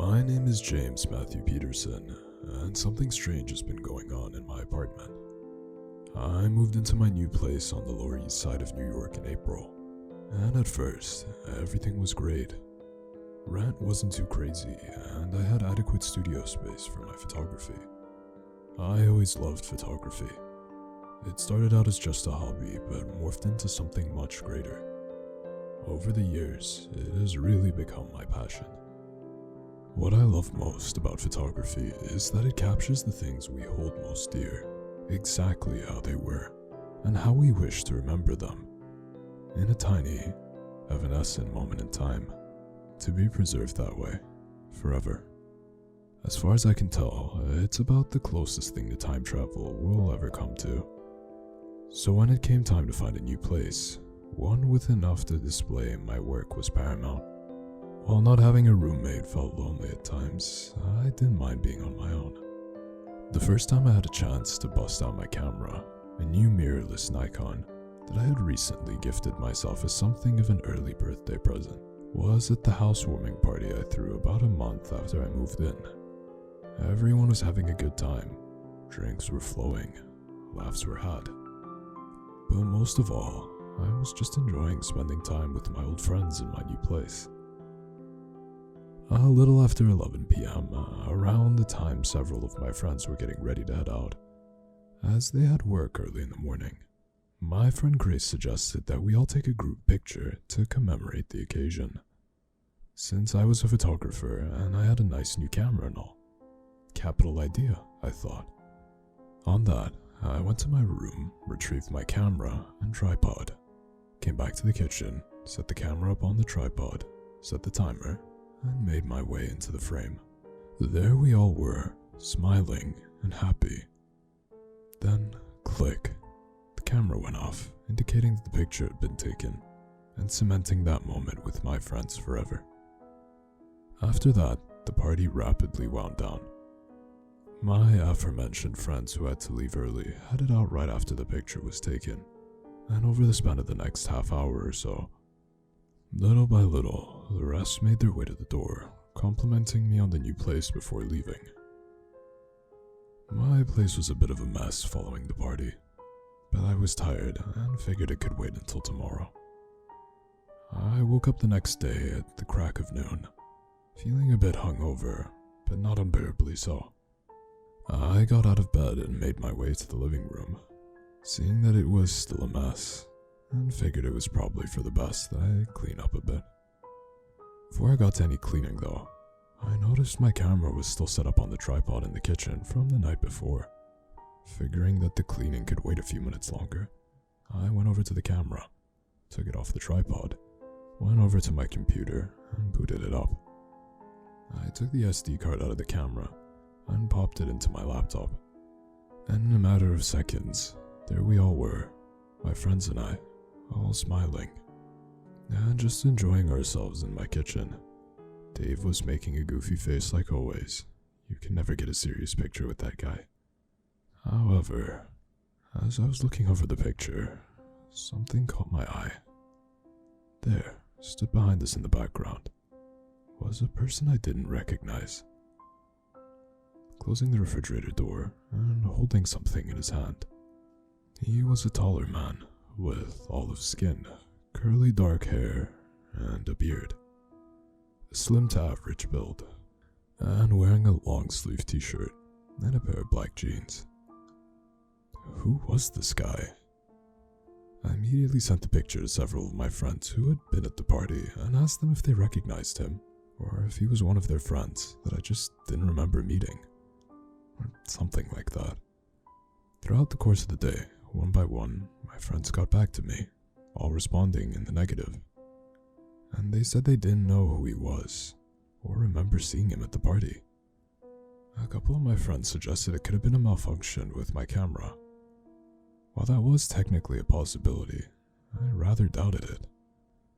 My name is James Matthew Peterson, and something strange has been going on in my apartment. I moved into my new place on the Lower East Side of New York in April, and at first, everything was great. Rent wasn't too crazy, and I had adequate studio space for my photography. I always loved photography. It started out as just a hobby, but morphed into something much greater. Over the years, it has really become my passion. What I love most about photography is that it captures the things we hold most dear, exactly how they were, and how we wish to remember them, in a tiny, evanescent moment in time, to be preserved that way, forever. As far as I can tell, it's about the closest thing to time travel we'll ever come to. So when it came time to find a new place, one with enough to display my work was paramount. While not having a roommate felt lonely at times, I didn't mind being on my own. The first time I had a chance to bust out my camera, a new mirrorless Nikon that I had recently gifted myself as something of an early birthday present, was at the housewarming party I threw about a month after I moved in. Everyone was having a good time, drinks were flowing, laughs were had. But most of all, I was just enjoying spending time with my old friends in my new place. A little after 11 p.m., around the time several of my friends were getting ready to head out, as they had work early in the morning, my friend Grace suggested that we all take a group picture to commemorate the occasion. Since I was a photographer and I had a nice new camera and all, capital idea, I thought. On that, I went to my room, retrieved my camera and tripod, came back to the kitchen, set the camera up on the tripod, set the timer, and made my way into the frame. There we all were, smiling and happy. Then, click, the camera went off, indicating that the picture had been taken, and cementing that moment with my friends forever. After that, the party rapidly wound down. My aforementioned friends who had to leave early headed out right after the picture was taken, and over the span of the next half hour or so, little by little, the rest made their way to the door, complimenting me on the new place before leaving. My place was a bit of a mess following the party, but I was tired and figured it could wait until tomorrow. I woke up the next day at the crack of noon, feeling a bit hungover, but not unbearably so. I got out of bed and made my way to the living room, seeing that it was still a mess, and figured it was probably for the best that I clean up a bit. Before I got to any cleaning though, I noticed my camera was still set up on the tripod in the kitchen from the night before. Figuring that the cleaning could wait a few minutes longer, I went over to the camera, took it off the tripod, went over to my computer, and booted it up. I took the SD card out of the camera and popped it into my laptop, and in a matter of seconds, there we all were, my friends and I, all smiling, and just enjoying ourselves in my kitchen. Dave was making a goofy face like always. You can never get a serious picture with that guy. However, as I was looking over the picture, something caught my eye. There, stood behind us in the background, was a person I didn't recognize. Closing the refrigerator door and holding something in his hand. He was a taller man, with olive skin, curly dark hair, and a beard. A slim to average build, and wearing a long-sleeve t-shirt and a pair of black jeans. Who was this guy? I immediately sent the picture to several of my friends who had been at the party and asked them if they recognized him, or if he was one of their friends that I just didn't remember meeting, or something like that. Throughout the course of the day, one by one, my friends got back to me, all responding in the negative. And they said they didn't know who he was, or remember seeing him at the party. A couple of my friends suggested it could have been a malfunction with my camera. While that was technically a possibility, I rather doubted it.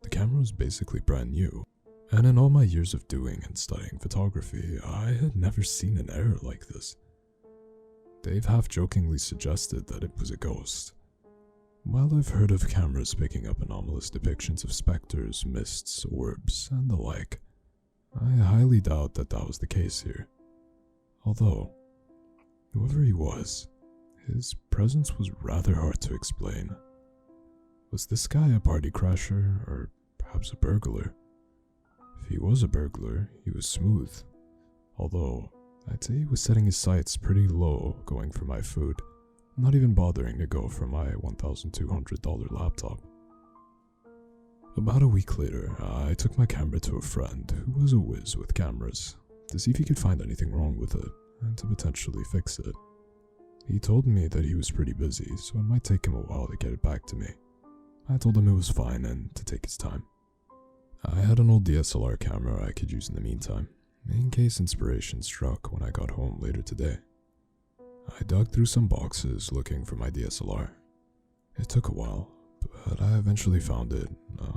The camera was basically brand new, and in all my years of doing and studying photography, I had never seen an error like this. Dave half-jokingly suggested that it was a ghost. While I've heard of cameras picking up anomalous depictions of specters, mists, orbs, and the like, I highly doubt that that was the case here. Although, whoever he was, his presence was rather hard to explain. Was this guy a party crasher, or perhaps a burglar? If he was a burglar, he was smooth. Although, I'd say he was setting his sights pretty low going for my food, not even bothering to go for my $1,200 laptop. About a week later, I took my camera to a friend who was a whiz with cameras to see if he could find anything wrong with it and to potentially fix it. He told me that he was pretty busy, so it might take him a while to get it back to me. I told him it was fine and to take his time. I had an old DSLR camera I could use in the meantime, in case inspiration struck when I got home later today. I dug through some boxes looking for my DSLR. It took a while, but I eventually found it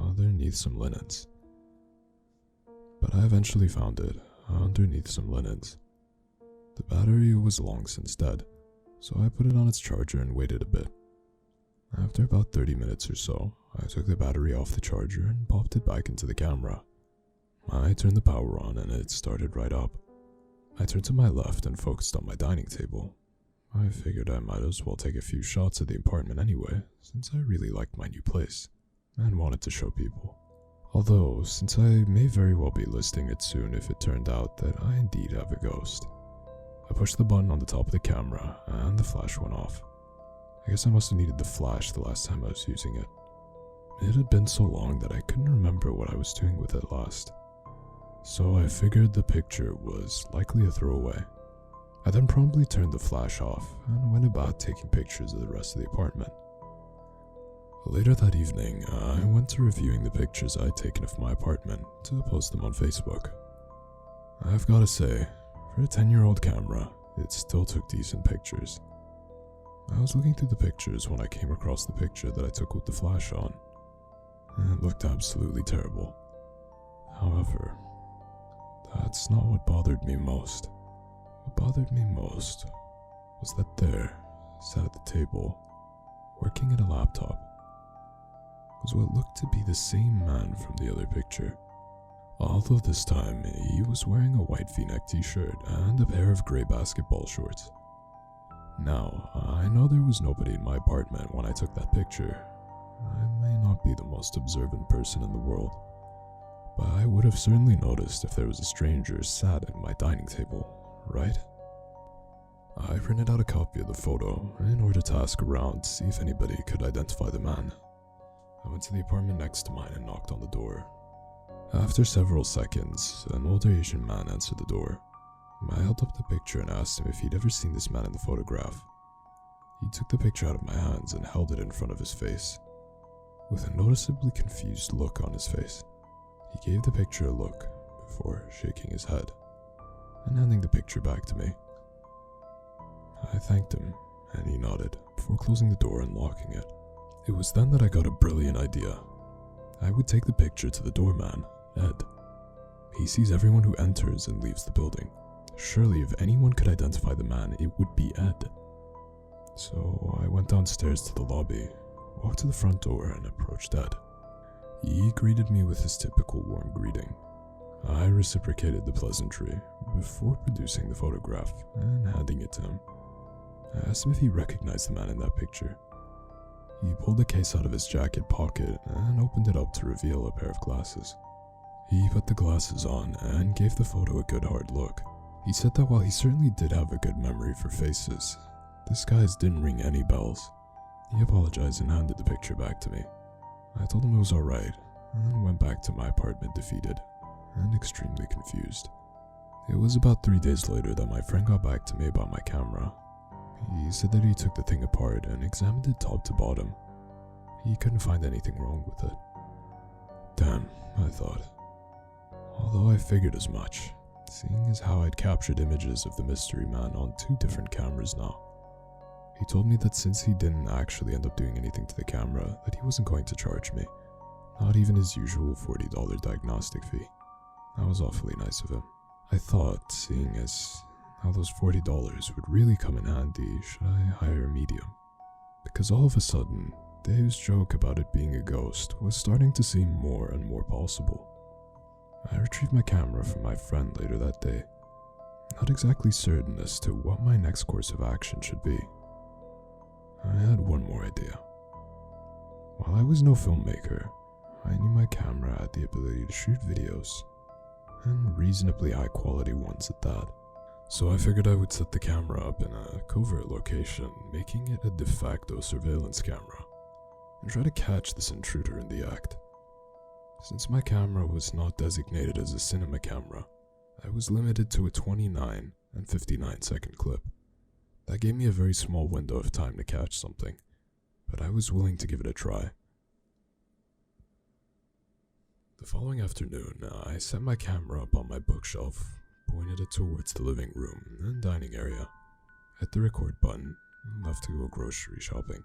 underneath some linens. The battery was long since dead, so I put it on its charger and waited a bit. After about 30 minutes or so, I took the battery off the charger and popped it back into the camera. I turned the power on and it started right up. I turned to my left and focused on my dining table. I figured I might as well take a few shots of the apartment anyway, since I really liked my new place, and wanted to show people. Although, since I may very well be listing it soon if it turned out that I indeed have a ghost. I pushed the button on the top of the camera, and the flash went off. I guess I must have needed the flash the last time I was using it. It had been so long that I couldn't remember what I was doing with it last. So I figured the picture was likely a throwaway. I then promptly turned the flash off and went about taking pictures of the rest of the apartment. Later that evening, I went to reviewing the pictures I'd taken of my apartment to post them on Facebook. I've gotta say, for a 10-year-old camera, it still took decent pictures. I was looking through the pictures when I came across the picture that I took with the flash on, and it looked absolutely terrible. However, that's not what bothered me most. What bothered me most was that there, sat at the table, working at a laptop, was what looked to be the same man from the other picture. Although this time, he was wearing a white v-neck t-shirt and a pair of grey basketball shorts. Now, I know there was nobody in my apartment when I took that picture. I may not be the most observant person in the world, but I would have certainly noticed if there was a stranger sat at my dining table, right? I printed out a copy of the photo in order to ask around to see if anybody could identify the man. I went to the apartment next to mine and knocked on the door. After several seconds, an older Asian man answered the door. I held up the picture and asked him if he'd ever seen this man in the photograph. He took the picture out of my hands and held it in front of his face, with a noticeably confused look on his face. He gave the picture a look before shaking his head and handing the picture back to me. I thanked him, and he nodded before closing the door and locking it. It was then that I got a brilliant idea. I would take the picture to the doorman, Ed. He sees everyone who enters and leaves the building. Surely if anyone could identify the man, it would be Ed. So I went downstairs to the lobby, walked to the front door and approached Ed. He greeted me with his typical warm greeting. I reciprocated the pleasantry before producing the photograph and handing it to him. I asked him if he recognized the man in that picture. He pulled a case out of his jacket pocket and opened it up to reveal a pair of glasses. He put the glasses on and gave the photo a good hard look. He said that while he certainly did have a good memory for faces, this guy's didn't ring any bells. He apologized and handed the picture back to me. I told him it was alright, and then went back to my apartment defeated and extremely confused. It was about 3 days later that my friend got back to me about my camera. He said that he took the thing apart and examined it top to bottom. He couldn't find anything wrong with it. Damn, I thought. Although I figured as much, seeing as how I'd captured images of the mystery man on 2 different cameras now. He told me that since he didn't actually end up doing anything to the camera, that he wasn't going to charge me. Not even his usual $40 diagnostic fee. That was awfully nice of him. I thought, seeing as how those $40 would really come in handy should I hire a medium. Because all of a sudden, Dave's joke about it being a ghost was starting to seem more and more possible. I retrieved my camera from my friend later that day, not exactly certain as to what my next course of action should be. I had one more idea. While I was no filmmaker, I knew my camera had the ability to shoot videos, and reasonably high quality ones at that. So I figured I would set the camera up in a covert location, making it a de facto surveillance camera, and try to catch this intruder in the act. Since my camera was not designated as a cinema camera, I was limited to a 29 and 59 second clip. That gave me a very small window of time to catch something, but I was willing to give it a try. The following afternoon, I set my camera up on my bookshelf, pointed it towards the living room and dining area, hit the record button, and left to go grocery shopping.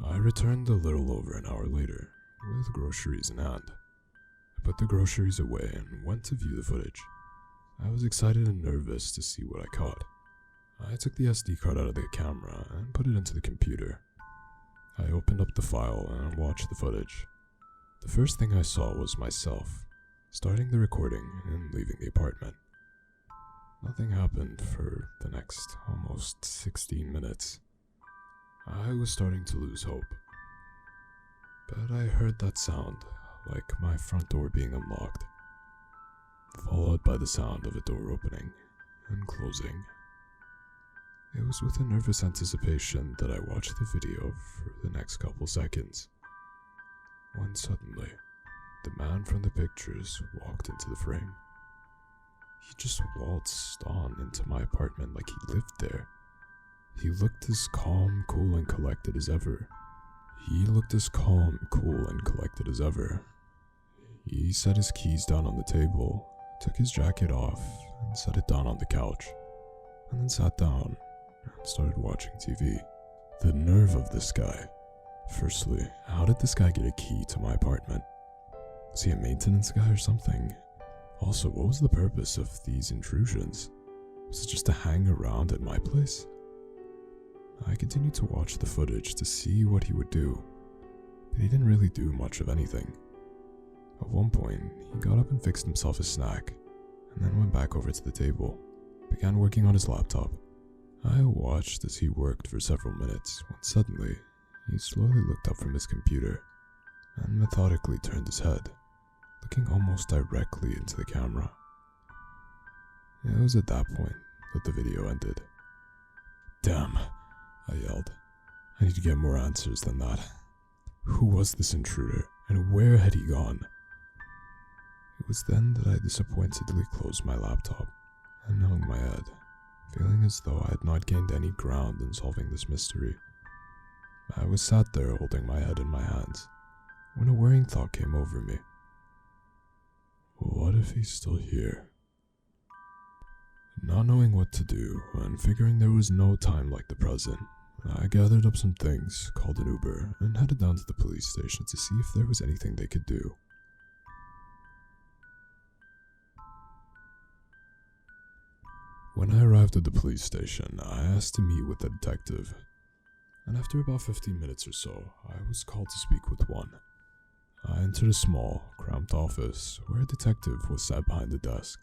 I returned a little over an hour later, with groceries in hand. I put the groceries away and went to view the footage. I was excited and nervous to see what I caught. I took the SD card out of the camera and put it into the computer. I opened up the file and watched the footage. The first thing I saw was myself, starting the recording and leaving the apartment. Nothing happened for the next almost 16 minutes. I was starting to lose hope. But I heard that sound, like my front door being unlocked, followed by the sound of a door opening and closing. It was with a nervous anticipation that I watched the video for the next couple seconds, when suddenly, the man from the pictures walked into the frame. He just waltzed on into my apartment like he lived there. He looked as calm, cool, and collected as ever. He set his keys down on the table, took his jacket off, and set it down on the couch, and then sat down and started watching TV. The nerve of this guy. Firstly, how did this guy get a key to my apartment? Was he a maintenance guy or something? Also, what was the purpose of these intrusions? Was it just to hang around at my place? I continued to watch the footage to see what he would do, but he didn't really do much of anything. At one point, he got up and fixed himself a snack, and then went back over to the table, began working on his laptop. I watched as he worked for several minutes, when suddenly, he slowly looked up from his computer, and methodically turned his head, looking almost directly into the camera. It was at that point that the video ended. "Damn," I yelled. "I need to get more answers than that. Who was this intruder, and where had he gone?" It was then that I disappointedly closed my laptop and hung my head, feeling as though I had not gained any ground in solving this mystery. I was sat there holding my head in my hands, when a worrying thought came over me. What if he's still here? Not knowing what to do, and figuring there was no time like the present, I gathered up some things, called an Uber, and headed down to the police station to see if there was anything they could do. When I arrived at the police station, I asked to meet with a detective, and after about 15 minutes or so, I was called to speak with one. I entered a small, cramped office where a detective was sat behind the desk.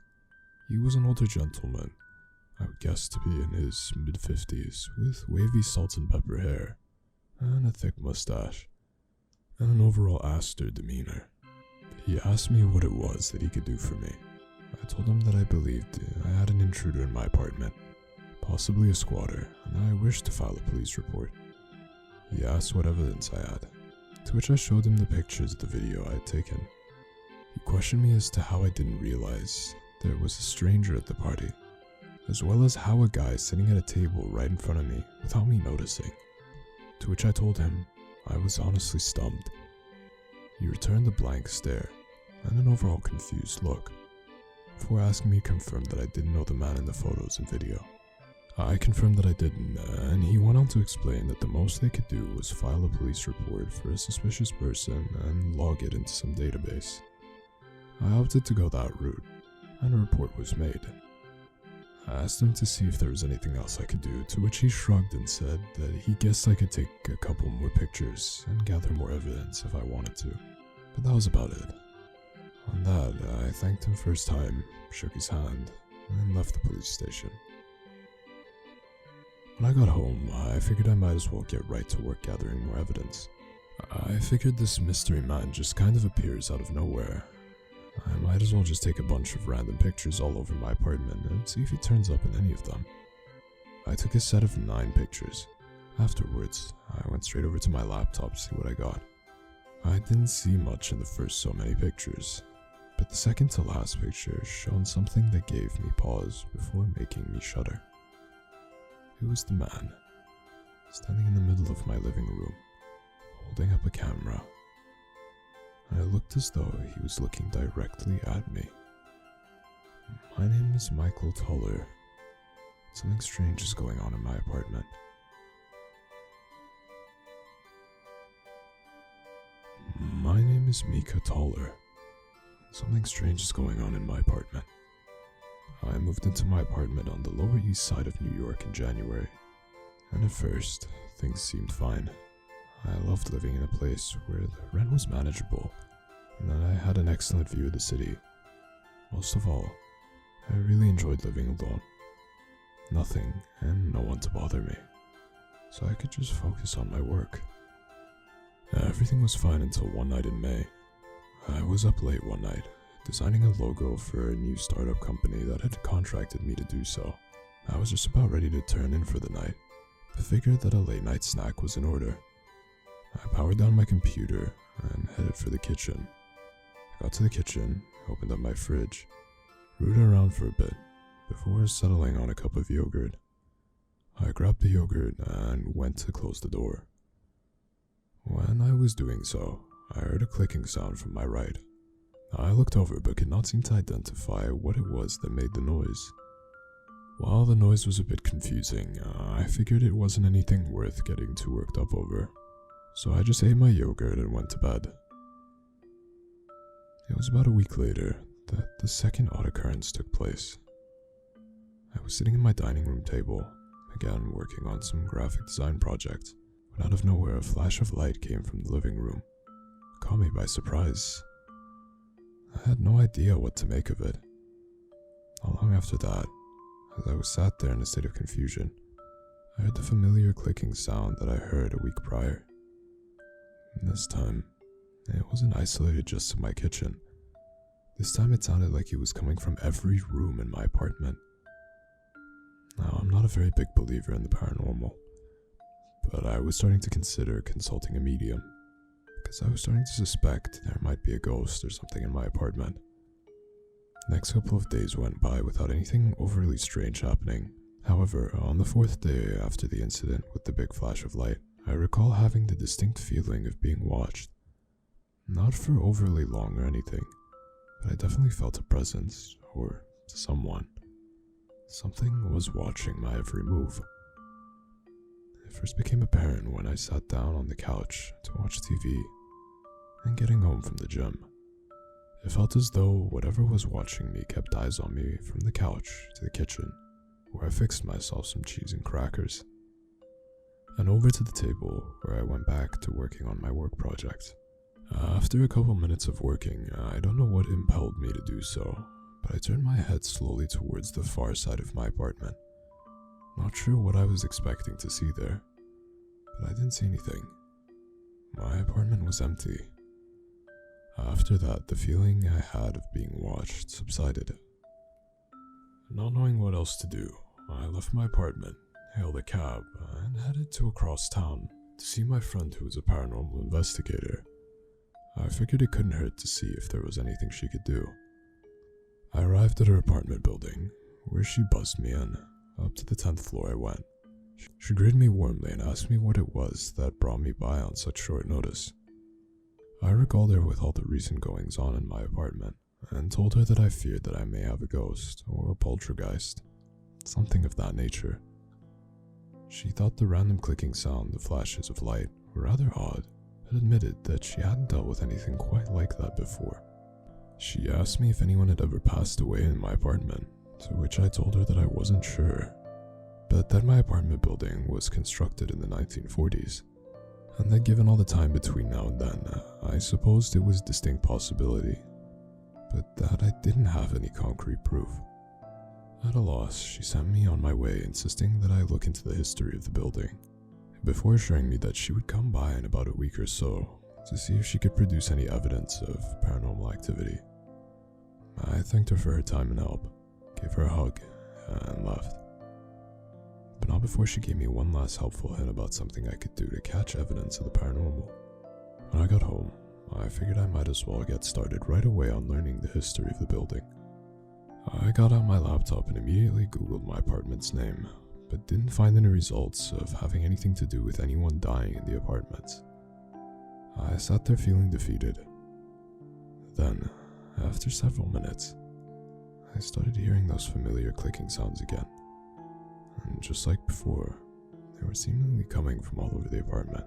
He was an older gentleman, I would guess to be in his mid-50s, with wavy salt and pepper hair, and a thick mustache, and an overall austere demeanor. He asked me what it was that he could do for me. I told him that I believed I had an intruder in my apartment, possibly a squatter, and I wished to file a police report. He asked what evidence I had, to which I showed him the pictures of the video I had taken. He questioned me as to how I didn't realize there was a stranger at the party, as well as how a guy sitting at a table right in front of me without me noticing, to which I told him I was honestly stumped. He returned a blank stare and an overall confused look, before asking me to confirm that I didn't know the man in the photos and video. I confirmed that I didn't, and he went on to explain that the most they could do was file a police report for a suspicious person and log it into some database. I opted to go that route, and a report was made. I asked him to see if there was anything else I could do, to which he shrugged and said that he guessed I could take a couple more pictures and gather more evidence if I wanted to, but that was about it. On that, I thanked him for his time, shook his hand, and left the police station. When I got home, I figured I might as well get right to work gathering more evidence. I figured this mystery man just kind of appears out of nowhere. I might as well just take a bunch of random pictures all over my apartment and see if he turns up in any of them. I took a set of 9 pictures. Afterwards, I went straight over to my laptop to see what I got. I didn't see much in the first so many pictures, but the second to last picture showed something that gave me pause before making me shudder. It was the man, standing in the middle of my living room, holding up a camera. I looked as though he was looking directly at me. My name is Michael Toller. Something strange is going on in my apartment. My name is Mika Toller. Something strange is going on in my apartment. I moved into my apartment on the Lower East Side of New York in January, and at first, things seemed fine. I loved living in a place where the rent was manageable, and that I had an excellent view of the city. Most of all, I really enjoyed living alone. Nothing and no one to bother me, so I could just focus on my work. Everything was fine until one night in May. I was up late one night, designing a logo for a new startup company that had contracted me to do so. I was just about ready to turn in for the night, but figured that a late night snack was in order. I powered down my computer and headed for the kitchen. I got to the kitchen, opened up my fridge, rooted around for a bit, before settling on a cup of yogurt. I grabbed the yogurt and went to close the door. When I was doing so, I heard a clicking sound from my right. I looked over but could not seem to identify what it was that made the noise. While the noise was a bit confusing, I figured it wasn't anything worth getting too worked up over, so I just ate my yogurt and went to bed. It was about a week later that the second odd occurrence took place. I was sitting at my dining room table, again working on some graphic design project, when out of nowhere a flash of light came from the living room. It caught me by surprise. I had no idea what to make of it. Not long after that, as I was sat there in a state of confusion, I heard the familiar clicking sound that I heard a week prior. And this time, it wasn't isolated just to my kitchen. This time it sounded like it was coming from every room in my apartment. Now, I'm not a very big believer in the paranormal, but I was starting to consider consulting a medium, because I was starting to suspect there might be a ghost or something in my apartment. The next couple of days went by without anything overly strange happening. However, on the 4th day after the incident with the big flash of light, I recall having the distinct feeling of being watched. Not for overly long or anything, but I definitely felt a presence, or someone. Something was watching my every move. It first became apparent when I sat down on the couch to watch TV and getting home from the gym. It felt as though whatever was watching me kept eyes on me from the couch to the kitchen, where I fixed myself some cheese and crackers, and over to the table where I went back to working on my work project. After a couple minutes of working, I don't know what impelled me to do so, but I turned my head slowly towards the far side of my apartment. Not sure what I was expecting to see there, but I didn't see anything. My apartment was empty. After that, the feeling I had of being watched subsided. Not knowing what else to do, I left my apartment, hailed a cab, and headed to across town to see my friend who was a paranormal investigator. I figured it couldn't hurt to see if there was anything she could do. I arrived at her apartment building, where she buzzed me in. Up to the 10th floor I went. She greeted me warmly and asked me what it was that brought me by on such short notice. I regaled her with all the recent goings on in my apartment, and told her that I feared that I may have a ghost or a poltergeist, something of that nature. She thought the random clicking sound, the flashes of light, were rather odd, but admitted that she hadn't dealt with anything quite like that before. She asked me if anyone had ever passed away in my apartment, to which I told her that I wasn't sure, but that my apartment building was constructed in the 1940s, and that given all the time between now and then, I supposed it was a distinct possibility. but that I didn't have any concrete proof. At a loss, she sent me on my way, insisting that I look into the history of the building, before assuring me that she would come by in about a week or so to see if she could produce any evidence of paranormal activity. I thanked her for her time and help, gave her a hug, and left. But not before she gave me one last helpful hint about something I could do to catch evidence of the paranormal. When I got home, I figured I might as well get started right away on learning the history of the building. I got out my laptop and immediately Googled my apartment's name, but didn't find any results of having anything to do with anyone dying in the apartments. I sat there feeling defeated. Then, after several minutes, I started hearing those familiar clicking sounds again. And just like before, they were seemingly coming from all over the apartment.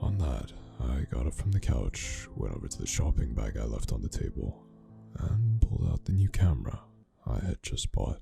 On that, I got up from the couch, went over to the shopping bag I left on the table, and pulled out the new camera I had just bought.